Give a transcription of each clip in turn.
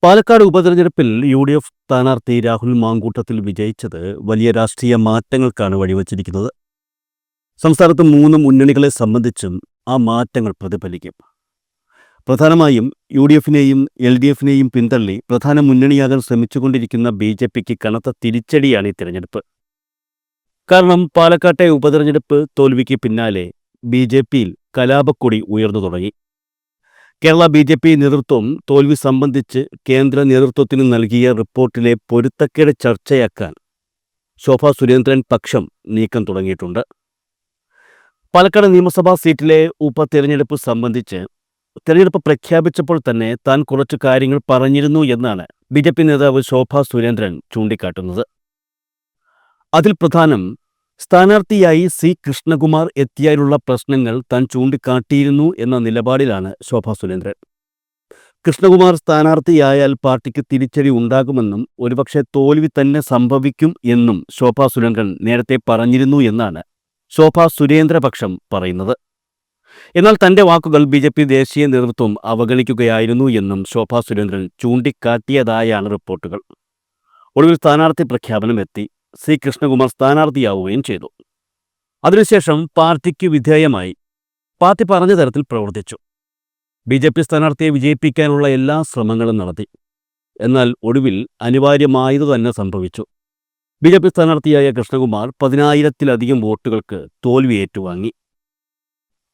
പാലക്കാട് ഉപതെരഞ്ഞെടുപ്പിൽ യു.ഡി.എഫ് സ്ഥാനാർത്ഥി രാഹുൽ മാങ്കൂട്ടത്തിൽ വിജയിച്ചത് വലിയ രാഷ്ട്രീയ മാറ്റങ്ങൾക്കാണ് വഴിവച്ചിരിക്കുന്നത്. സംസ്ഥാനത്ത് 3 മുന്നണികളെ സംബന്ധിച്ചും ആ മാറ്റങ്ങൾ പ്രതിഫലിക്കും. പ്രധാനമായും യു.ഡി.എഫിനെയും എൽ.ഡി.എഫിനെയും പിന്തള്ളി പ്രധാന മുന്നണിയാകാൻ ശ്രമിച്ചുകൊണ്ടിരിക്കുന്ന ബി.ജെ.പിക്ക് കനത്ത തിരിച്ചടിയാണ് ഈ തിരഞ്ഞെടുപ്പ്. കാരണം പാലക്കാട്ടെ ഉപതെരഞ്ഞെടുപ്പ് തോൽവിക്ക് പിന്നാലെ ബി.ജെ.പിയിൽ കലാപക്കൊടി ഉയർന്നു തുടങ്ങി. കേരള ബി.ജെ.പി നേതൃത്വം തോൽവി സംബന്ധിച്ച് കേന്ദ്ര നേതൃത്വത്തിന് നൽകിയ റിപ്പോർട്ടിലെ പൊരുത്തക്കേട് ചർച്ചയാക്കാൻ ശോഭാ സുരേന്ദ്രൻ പക്ഷം നീക്കം തുടങ്ങിയിട്ടുണ്ട്. പാലക്കാട് നിയമസഭാ സീറ്റിലെ ഉപതെരഞ്ഞെടുപ്പ് സംബന്ധിച്ച് തെരഞ്ഞെടുപ്പ് പ്രഖ്യാപിച്ചപ്പോൾ തന്നെ താൻ കുറച്ചു കാര്യങ്ങൾ പറഞ്ഞിരുന്നു എന്നാണ് ബി.ജെ.പി നേതാവ് ശോഭാ സുരേന്ദ്രൻ ചൂണ്ടിക്കാട്ടുന്നത്. അതിൽ പ്രധാനം സ്ഥാനാർത്ഥിയായി സി കൃഷ്ണകുമാർ എത്തിയാലുള്ള പ്രശ്നങ്ങൾ താൻ ചൂണ്ടിക്കാട്ടിയിരുന്നു എന്ന നിലപാടിലാണ് ശോഭാ സുരേന്ദ്രൻ. കൃഷ്ണകുമാർ സ്ഥാനാർത്ഥിയായാൽ പാർട്ടിക്ക് തിരിച്ചടി ഉണ്ടാകുമെന്നും ഒരുപക്ഷെ തോൽവി തന്നെ സംഭവിക്കും എന്നും ശോഭാ സുരേന്ദ്രൻ നേരത്തെ പറഞ്ഞിരുന്നു എന്നാണ് ശോഭാ സുരേന്ദ്രപക്ഷം പറയുന്നത്. എന്നാൽ തന്റെ വാക്കുകൾ ബി.ജെ.പി ദേശീയ നേതൃത്വം അവഗണിക്കുകയായിരുന്നു എന്നും ശോഭാ സുരേന്ദ്രൻ ചൂണ്ടിക്കാട്ടിയതായാണ് റിപ്പോർട്ടുകൾ. ഒടുവിൽ സ്ഥാനാർത്ഥി പ്രഖ്യാപനം എത്തി. സി കൃഷ്ണകുമാർ സ്ഥാനാർത്ഥിയാവുകയും ചെയ്തു. അതിനുശേഷം പാർട്ടിക്ക് വിധേയമായി പാർട്ടി പറഞ്ഞ തരത്തിൽ പ്രവർത്തിച്ചു. ബി.ജെ.പി സ്ഥാനാർത്ഥിയെ വിജയിപ്പിക്കാനുള്ള എല്ലാ ശ്രമങ്ങളും നടത്തി. എന്നാൽ ഒടുവിൽ അനിവാര്യമായതു തന്നെ സംഭവിച്ചു. ബി.ജെ.പി സ്ഥാനാർത്ഥിയായ കൃഷ്ണകുമാർ 10,000-ലധികം വോട്ടുകൾക്ക് തോൽവി ഏറ്റുവാങ്ങി.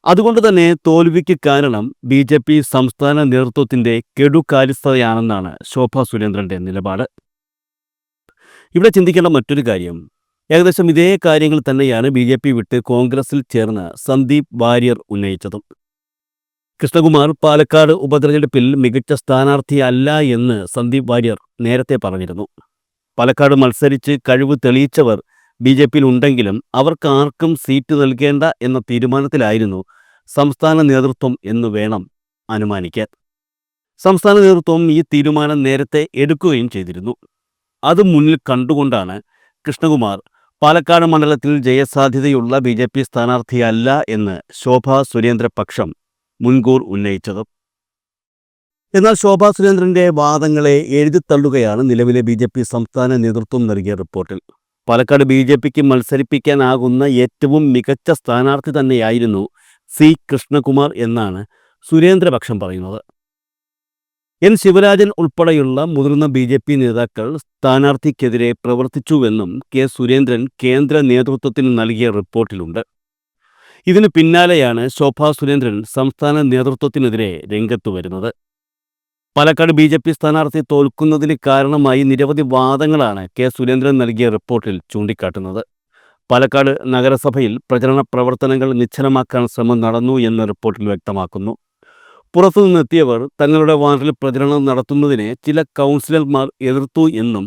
അതുകൊണ്ട് തന്നെ തോൽവിക്ക് കാരണം ബി.ജെ.പി സംസ്ഥാന നേതൃത്വത്തിന്റെ കെടുകാര്യസ്ഥതയാണെന്നാണ് ശോഭാ സുരേന്ദ്രന്റെ നിലപാട്. ഇവിടെ ചിന്തിക്കേണ്ട മറ്റൊരു കാര്യം, ഏകദേശം ഇതേ കാര്യങ്ങൾ തന്നെയാണ് ബി.ജെ.പി വിട്ട് കോൺഗ്രസിൽ ചേർന്ന സന്ദീപ് വാര്യർ ഉന്നയിച്ചതും. കൃഷ്ണകുമാർ പാലക്കാട് ഉപതെരഞ്ഞെടുപ്പിൽ മികച്ച സ്ഥാനാർത്ഥിയല്ല എന്ന് സന്ദീപ് വാര്യർ നേരത്തെ പറഞ്ഞിരുന്നു. പാലക്കാട് മത്സരിച്ച് കഴിവ് തെളിയിച്ചവർ ബി.ജെ.പിയിൽ ഉണ്ടെങ്കിലും അവർക്ക് ആർക്കും സീറ്റ് നൽകേണ്ട എന്ന തീരുമാനത്തിലായിരുന്നു സംസ്ഥാന നേതൃത്വം എന്ന് വേണം അനുമാനിക്കാൻ. സംസ്ഥാന നേതൃത്വം ഈ തീരുമാനം നേരത്തെ എടുക്കുകയും ചെയ്തിരുന്നു. അത് മുന്നിൽ കണ്ടുകൊണ്ടാണ് കൃഷ്ണകുമാർ പാലക്കാട് മണ്ഡലത്തിൽ ജയസാധ്യതയുള്ള ബി.ജെ.പി സ്ഥാനാർത്ഥിയല്ല എന്ന് ശോഭാ സുരേന്ദ്ര പക്ഷം മുൻകൂർ ഉന്നയിച്ചത്. എന്നാൽ ശോഭാ സുരേന്ദ്രന്റെ വാദങ്ങളെ എഴുതിത്തള്ളുകയാണ് നിലവിലെ ബി.ജെ.പി സംസ്ഥാന നേതൃത്വം നൽകിയ റിപ്പോർട്ടിൽ. പാലക്കാട് ബി.ജെ.പിക്ക് മത്സരിപ്പിക്കാനാകുന്ന ഏറ്റവും മികച്ച സ്ഥാനാർത്ഥി തന്നെയായിരുന്നു സി കൃഷ്ണകുമാർ എന്നാണ് സുരേന്ദ്രപക്ഷം പറയുന്നത്. എൻ ശിവരാജൻ ഉൾപ്പെടെയുള്ള മുതിർന്ന ബി.ജെ.പി നേതാക്കൾ സ്ഥാനാർത്ഥിക്കെതിരെ പ്രവർത്തിച്ചുവെന്നും കെ സുരേന്ദ്രൻ കേന്ദ്ര നേതൃത്വത്തിന് നൽകിയ റിപ്പോർട്ടിലുണ്ട്. ഇതിനു പിന്നാലെയാണ് ശോഭാ സുരേന്ദ്രൻ സംസ്ഥാന നേതൃത്വത്തിനെതിരെ രംഗത്തു വരുന്നത്. പാലക്കാട് ബി.ജെ.പി സ്ഥാനാർത്ഥി തോൽക്കുന്നതിന് കാരണമായി നിരവധി വാദങ്ങളാണ് കെ സുരേന്ദ്രൻ നൽകിയ റിപ്പോർട്ടിൽ ചൂണ്ടിക്കാട്ടുന്നത്. പാലക്കാട് നഗരസഭയിൽ പ്രചരണ പ്രവർത്തനങ്ങൾ നിശ്ചലമാക്കാൻ ശ്രമം നടന്നു എന്ന് റിപ്പോർട്ടിൽ വ്യക്തമാക്കുന്നു. പുറത്തുനിന്നെത്തിയവർ തങ്ങളുടെ വാർഡിൽ പ്രചരണം നടത്തുന്നതിനെ ചില കൗൺസിലർമാർ എതിർത്തു എന്നും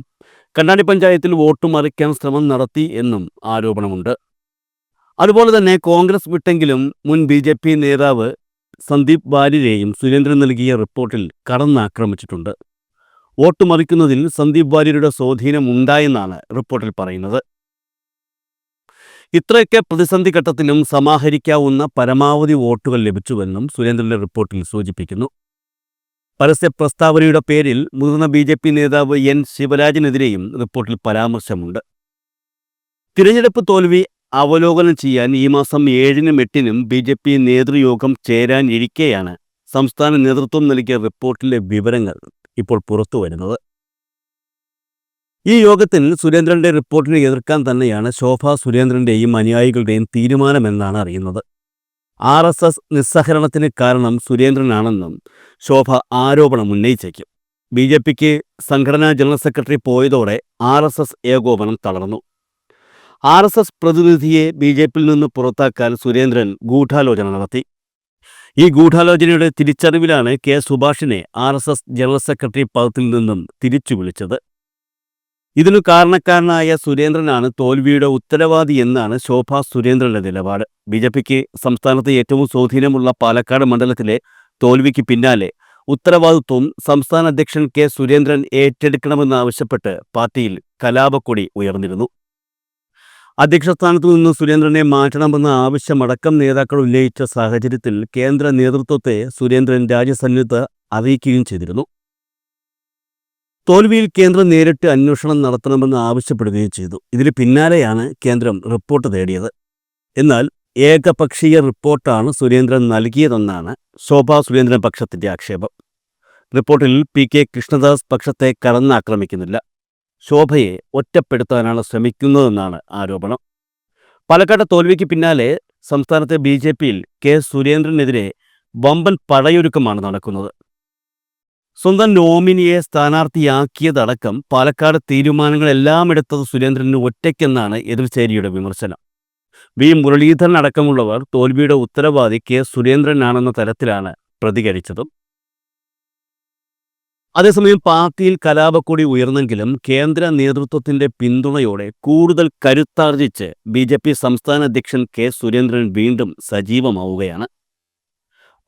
കണ്ണാടി പഞ്ചായത്തിൽ വോട്ട് മറിക്കാൻ ശ്രമം നടത്തി എന്നും ആരോപണമുണ്ട്. അതുപോലെ തന്നെ കോൺഗ്രസ് വിട്ടെങ്കിലും മുൻ ബി.ജെ.പി നേതാവ് സന്ദീപ് വാര്യരെയും സുരേന്ദ്രൻ നൽകിയ റിപ്പോർട്ടിൽ കടന്നാക്രമിച്ചിട്ടുണ്ട്. വോട്ട് മറിക്കുന്നതിൽ സന്ദീപ് വാര്യരുടെ സ്വാധീനം ഉണ്ടായെന്നാണ് റിപ്പോർട്ടിൽ പറയുന്നത്. ഇത്രയൊക്കെ പ്രതിസന്ധി ഘട്ടത്തിലും സമാഹരിക്കാവുന്ന പരമാവധി വോട്ടുകൾ ലഭിച്ചുവെന്നും സുരേന്ദ്രന്റെ റിപ്പോർട്ടിൽ സൂചിപ്പിക്കുന്നു. പരസ്യ പ്രസ്താവനയുടെ പേരിൽ മുതിർന്ന ബി.ജെ.പി നേതാവ് എൻ ശിവരാജനെതിരെയും റിപ്പോർട്ടിൽ പരാമർശമുണ്ട്. തിരഞ്ഞെടുപ്പ് തോൽവി അവലോകനം ചെയ്യാൻ ഈ മാസം 7-നും 8-നും ബി.ജെ.പി നേതൃയോഗം ചേരാനിരിക്കെയാണ് സംസ്ഥാന നേതൃത്വം നൽകിയ റിപ്പോർട്ടിലെ വിവരങ്ങൾ ഇപ്പോൾ പുറത്തുവരുന്നത്. ഈ യോഗത്തിൽ സുരേന്ദ്രന്റെ റിപ്പോർട്ടിനെ എതിർക്കാൻ തന്നെയാണ് ശോഭാ സുരേന്ദ്രന്റെയും അനുയായികളുടെയും തീരുമാനമെന്നാണ് അറിയുന്നത്. RSS നിസ്സഹകരണത്തിന് കാരണം സുരേന്ദ്രനാണെന്നും ശോഭ ആരോപണം ഉന്നയിച്ചേക്കും. ബി.ജെ.പിക്ക് സംഘടനാ ജനറൽ സെക്രട്ടറി പോയതോടെ RSS ഏകോപനം തളർന്നു. RSS പ്രതിനിധിയെ ബി.ജെ.പിയിൽ നിന്ന് പുറത്താക്കാൻ സുരേന്ദ്രൻ ഗൂഢാലോചന നടത്തി. ഈ ഗൂഢാലോചനയുടെ തിരിച്ചറിവിലാണ് കെ സുഭാഷിനെ RSS ജനറൽ സെക്രട്ടറി പദത്തിൽ നിന്നും തിരിച്ചു വിളിച്ചത്. ഇതിനു കാരണക്കാരനായ സുരേന്ദ്രനാണ് തോൽവിയുടെ ഉത്തരവാദി എന്നാണ് ശോഭാ സുരേന്ദ്രന്റെ നിലപാട്. ബി.ജെ.പിക്ക് സംസ്ഥാനത്ത് ഏറ്റവും സ്വാധീനമുള്ള പാലക്കാട് മണ്ഡലത്തിലെ തോൽവിക്ക് പിന്നാലെ ഉത്തരവാദിത്വം സംസ്ഥാന അധ്യക്ഷൻ കെ സുരേന്ദ്രൻ ഏറ്റെടുക്കണമെന്നാവശ്യപ്പെട്ട് പാർട്ടിയിൽ കലാപക്കൊടി ഉയർന്നിരുന്നു. അധ്യക്ഷസ്ഥാനത്തു നിന്ന് സുരേന്ദ്രനെ മാറ്റണമെന്ന ആവശ്യമടക്കം നേതാക്കൾ ഉന്നയിച്ച സാഹചര്യത്തിൽ കേന്ദ്ര നേതൃത്വത്തെ സുരേന്ദ്രൻ രാജ്യസന്നദ്ധത അറിയിക്കുകയും ചെയ്തിരുന്നു. തോൽവിയിൽ കേന്ദ്രം നേരിട്ട് അന്വേഷണം നടത്തണമെന്ന് ആവശ്യപ്പെടുകയും ചെയ്തു. ഇതിന് പിന്നാലെയാണ് കേന്ദ്രം റിപ്പോർട്ട് തേടിയത്. എന്നാൽ ഏകപക്ഷീയ റിപ്പോർട്ടാണ് സുരേന്ദ്രൻ നൽകിയതെന്നാണ് ശോഭാ സുരേന്ദ്രൻ പക്ഷത്തിന്റെ ആക്ഷേപം. റിപ്പോർട്ടിൽ കെ കൃഷ്ണദാസ് പക്ഷത്തെ കടന്നാക്രമിക്കുന്നില്ല, ശോഭയെ ഒറ്റപ്പെടുത്താനാണ് ശ്രമിക്കുന്നതെന്നാണ് ആരോപണം. പാലക്കാട് തോൽവിക്ക് പിന്നാലെ സംസ്ഥാനത്തെ BJPയിൽ കെ സുരേന്ദ്രനെതിരെ വമ്പൻ പടയൊരുക്കമാണ് നടക്കുന്നത്. സ്വന്തം നോമിനിയെ സ്ഥാനാർത്ഥിയാക്കിയതടക്കം പാലക്കാട് തീരുമാനങ്ങളെല്ലാം എടുത്തത് സുരേന്ദ്രന് ഒറ്റയ്ക്കെന്നാണ് എതിർചേരിയുടെ വിമർശനം. മുരളീധരൻ അടക്കമുള്ളവർ തോൽവിയുടെ ഉത്തരവാദി കെ സുരേന്ദ്രനാണെന്ന തരത്തിലാണ് പ്രതികരിച്ചതും. അതേസമയം പാർട്ടിയിൽ കലാപക്കൊടി ഉയർന്നെങ്കിലും കേന്ദ്ര നേതൃത്വത്തിന്റെ പിന്തുണയോടെ കൂടുതൽ കരുത്താർജിച്ച് BJP സംസ്ഥാന അധ്യക്ഷൻ കെ സുരേന്ദ്രൻ വീണ്ടും സജീവമാവുകയാണ്.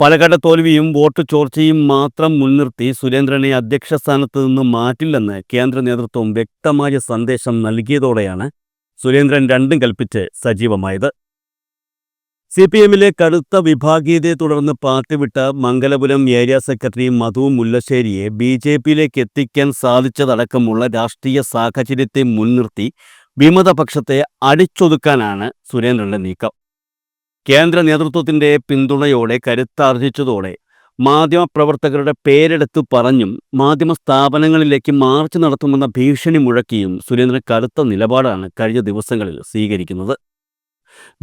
പാലക്കാട് തോൽവിയും വോട്ട് ചോർച്ചയും മാത്രം മുൻനിർത്തി സുരേന്ദ്രനെ അധ്യക്ഷ സ്ഥാനത്ത് നിന്ന് മാറ്റില്ലെന്ന് കേന്ദ്ര നേതൃത്വം വ്യക്തമായ സന്ദേശം നൽകിയതോടെയാണ് സുരേന്ദ്രൻ രണ്ടും കൽപ്പിച്ച് സജീവമായത്. CPMലെ കടുത്ത വിഭാഗീയതയെ തുടർന്ന് പാർട്ടി വിട്ട മംഗലപുരം ഏരിയ സെക്രട്ടറി മധു മുല്ലശ്ശേരിയെ BJPയിലേക്ക് എത്തിക്കാൻ സാധിച്ചതടക്കമുള്ള രാഷ്ട്രീയ സാഹചര്യത്തെ മുൻനിർത്തി വിമതപക്ഷത്തെ അടിച്ചൊതുക്കാനാണ് സുരേന്ദ്രന്റെ നീക്കം. കേന്ദ്ര നേതൃത്വത്തിന്റെ പിന്തുണയോടെ കരുത്താർജിച്ചതോടെ മാധ്യമപ്രവർത്തകരുടെ പേരെടുത്ത് പറഞ്ഞും മാധ്യമ സ്ഥാപനങ്ങളിലേക്ക് മാർച്ച് നടത്തുമെന്ന ഭീഷണി മുഴക്കിയും സുരേന്ദ്രൻ കടുത്ത നിലപാടാണ് കഴിഞ്ഞ ദിവസങ്ങളിൽ സ്വീകരിക്കുന്നത്.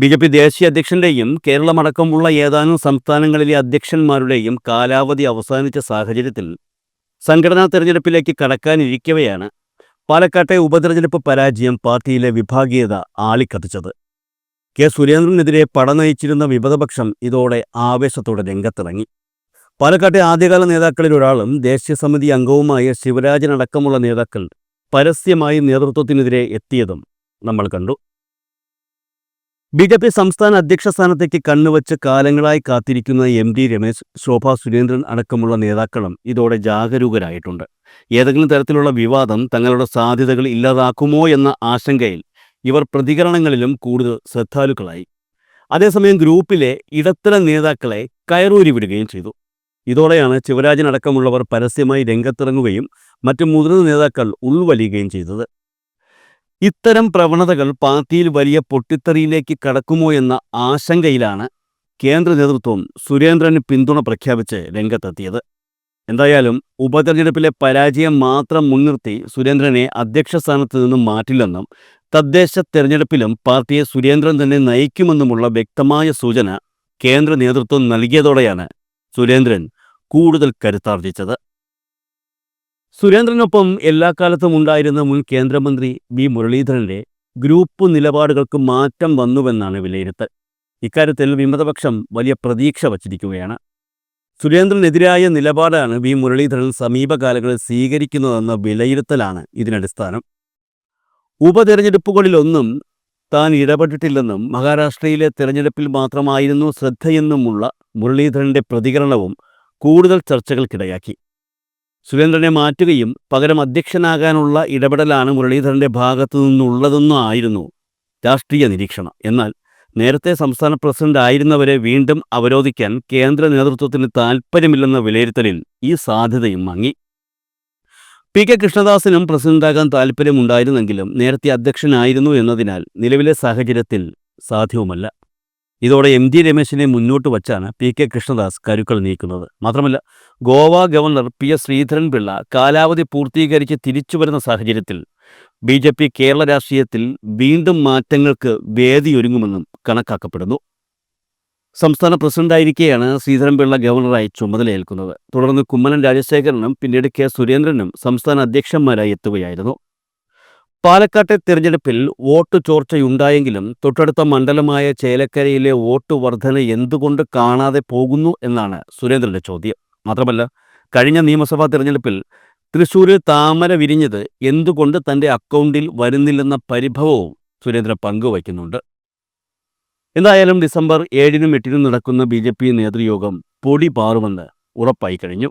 BJP ദേശീയ അധ്യക്ഷന്റെയും കേരളമടക്കമുള്ള ഏതാനും സംസ്ഥാനങ്ങളിലെ അധ്യക്ഷന്മാരുടെയും കാലാവധി അവസാനിച്ച സാഹചര്യത്തിൽ സംഘടനാ തെരഞ്ഞെടുപ്പിലേക്ക് കടക്കാനിരിക്കവെയാണ് പാലക്കാട്ടെ ഉപതെരഞ്ഞെടുപ്പ് പരാജയം പാർട്ടിയിലെ വിഭാഗീയത ആളിക്കത്തിച്ചത്. കെ സുരേന്ദ്രനെതിരെ പടനയിച്ചിരുന്ന വിമതപക്ഷം ഇതോടെ ആവേശത്തോടെ രംഗത്തിറങ്ങി. പാലക്കാട്ടെ ആദ്യകാല നേതാക്കളിൽ ഒരാളും ദേശീയ സമിതി അംഗവുമായ ശിവരാജനടക്കമുള്ള നേതാക്കൾ പരസ്യമായി നേതൃത്വത്തിനെതിരെ എത്തിയതും നമ്മൾ കണ്ടു. BJP സംസ്ഥാന അധ്യക്ഷ സ്ഥാനത്തേക്ക് കണ്ണുവച്ച് കാലങ്ങളായി കാത്തിരിക്കുന്ന MD രമേശ്, ശോഭാ സുരേന്ദ്രൻ അടക്കമുള്ള നേതാക്കളും ഇതോടെ ജാഗരൂകരായിട്ടുണ്ട്. ഏതെങ്കിലും തരത്തിലുള്ള വിവാദം തങ്ങളുടെ സാധ്യതകൾ ഇല്ലാതാക്കുമോ എന്ന ആശങ്കയിൽ ഇവർ പ്രതികരണങ്ങളിലും കൂടുതൽ ശ്രദ്ധാലുക്കളായി. അതേസമയം ഗ്രൂപ്പിലെ ഇടത്തരം നേതാക്കളെ കയറൂരി വിടുകയും ചെയ്തു. ഇതോടെയാണ് ശിവരാജനടക്കമുള്ളവർ പരസ്യമായി രംഗത്തിറങ്ങുകയും മറ്റു മുതിർന്ന നേതാക്കൾ ഉൾവലിയുകയും ചെയ്തത്. ഇത്തരം പ്രവണതകൾ പാർട്ടിയിൽ വലിയ പൊട്ടിത്തെറിയിലേക്ക് കടക്കുമോ എന്ന ആശങ്കയിലാണ് കേന്ദ്ര നേതൃത്വം സുരേന്ദ്രന് പിന്തുണ പ്രഖ്യാപിച്ച് രംഗത്തെത്തിയത്. എന്തായാലും ഉപതെരഞ്ഞെടുപ്പിലെ പരാജയം മാത്രം മുൻനിർത്തി സുരേന്ദ്രനെ അധ്യക്ഷ സ്ഥാനത്ത് നിന്നും മാറ്റില്ലെന്നും തദ്ദേശ തെരഞ്ഞെടുപ്പിലും പാർട്ടിയെ സുരേന്ദ്രൻ തന്നെ നയിക്കുമെന്നുമുള്ള വ്യക്തമായ സൂചന കേന്ദ്ര നേതൃത്വം നൽകിയതോടെയാണ് സുരേന്ദ്രൻ കൂടുതൽ കരുത്താർജിച്ചത്. സുരേന്ദ്രനൊപ്പം എല്ലാ കാലത്തും ഉണ്ടായിരുന്ന മുൻ കേന്ദ്രമന്ത്രി മുരളീധരന്റെ ഗ്രൂപ്പ് നിലപാടുകൾക്ക് മാറ്റം വന്നുവെന്നാണ് വിലയിരുത്തൽ. ഇക്കാര്യത്തിൽ വിമതപക്ഷം വലിയ പ്രതീക്ഷ വച്ചിരിക്കുകയാണ്. സുരേന്ദ്രനെതിരായ നിലപാടാണ് മുരളീധരൻ സമീപകാലങ്ങളിൽ സ്വീകരിക്കുന്നതെന്ന വിലയിരുത്തലാണ് ഇതിനടിസ്ഥാനം. ഉപതെരഞ്ഞെടുപ്പുകളിലൊന്നും താൻ ഇടപെട്ടിട്ടില്ലെന്നും മഹാരാഷ്ട്രയിലെ തെരഞ്ഞെടുപ്പിൽ മാത്രമായിരുന്നു ശ്രദ്ധയെന്നുമുള്ള മുരളീധരന്റെ പ്രതികരണവും കൂടുതൽ ചർച്ചകൾക്കിടയാക്കി. സുരേന്ദ്രനെ മാറ്റുകയും പകരം അധ്യക്ഷനാകാനുള്ള ഇടപെടലാണ് മുരളീധരന്റെ ഭാഗത്തു നിന്നുള്ളതെന്നായിരുന്നു രാഷ്ട്രീയ നിരീക്ഷണം. എന്നാൽ നേരത്തെ സംസ്ഥാന പ്രസിഡന്റ് ആയിരുന്നവരെ വീണ്ടും അവരോധിക്കാൻ കേന്ദ്ര നേതൃത്വത്തിന് താൽപ്പര്യമില്ലെന്ന വിലയിരുത്തലിൽ ഈ സാധ്യതയും മങ്ങി. കെ കൃഷ്ണദാസിനും പ്രസിഡന്റാകാൻ താൽപ്പര്യമുണ്ടായിരുന്നെങ്കിലും നേരത്തെ അധ്യക്ഷനായിരുന്നു എന്നതിനാൽ നിലവിലെ സാഹചര്യത്തിൽ സാധ്യവുമല്ല. ഇതോടെ MD രമേശിനെ മുന്നോട്ട് വച്ചാണ് കെ കൃഷ്ണദാസ് കരുക്കൾ നീക്കുന്നത്. മാത്രമല്ല, ഗോവ ഗവർണർ PS ശ്രീധരൻപിള്ള കാലാവധി പൂർത്തീകരിച്ച് തിരിച്ചുവരുന്ന സാഹചര്യത്തിൽ BJP കേരള രാഷ്ട്രീയത്തിൽ വീണ്ടും മാറ്റങ്ങൾക്ക് വേദിയൊരുങ്ങുമെന്നും കണക്കാക്കപ്പെടുന്നു. സംസ്ഥാന പ്രസിഡന്റായിരിക്കെയാണ് ശ്രീധരൻപിള്ള ഗവർണറായി ചുമതലയേൽക്കുന്നത്. തുടർന്ന് കുമ്മനം രാജശേഖരനും പിന്നീട് കെ സുരേന്ദ്രനും സംസ്ഥാന അധ്യക്ഷന്മാരായി എത്തുകയായിരുന്നു. പാലക്കാട്ടെ തിരഞ്ഞെടുപ്പിൽ വോട്ട് ചോർച്ചയുണ്ടായെങ്കിലും തൊട്ടടുത്ത മണ്ഡലമായ ചേലക്കരയിലെ വോട്ട് വർധന എന്തുകൊണ്ട് കാണാതെ പോകുന്നു എന്നാണ് സുരേന്ദ്രന്റെ ചോദ്യം. മാത്രമല്ല, കഴിഞ്ഞ നിയമസഭാ തിരഞ്ഞെടുപ്പിൽ തൃശ്ശൂരിൽ താമര വിരിഞ്ഞത് എന്തുകൊണ്ട് തൻ്റെ അക്കൗണ്ടിൽ വരുന്നില്ലെന്ന പരിഭവവും സുരേന്ദ്രൻ പങ്കുവയ്ക്കുന്നുണ്ട്. എന്തായാലും ഡിസംബർ 7-നും 8-നും നടക്കുന്ന BJP നേതൃയോഗം പൊടി പാറുമെന്ന് ഉറപ്പായി കഴിഞ്ഞു.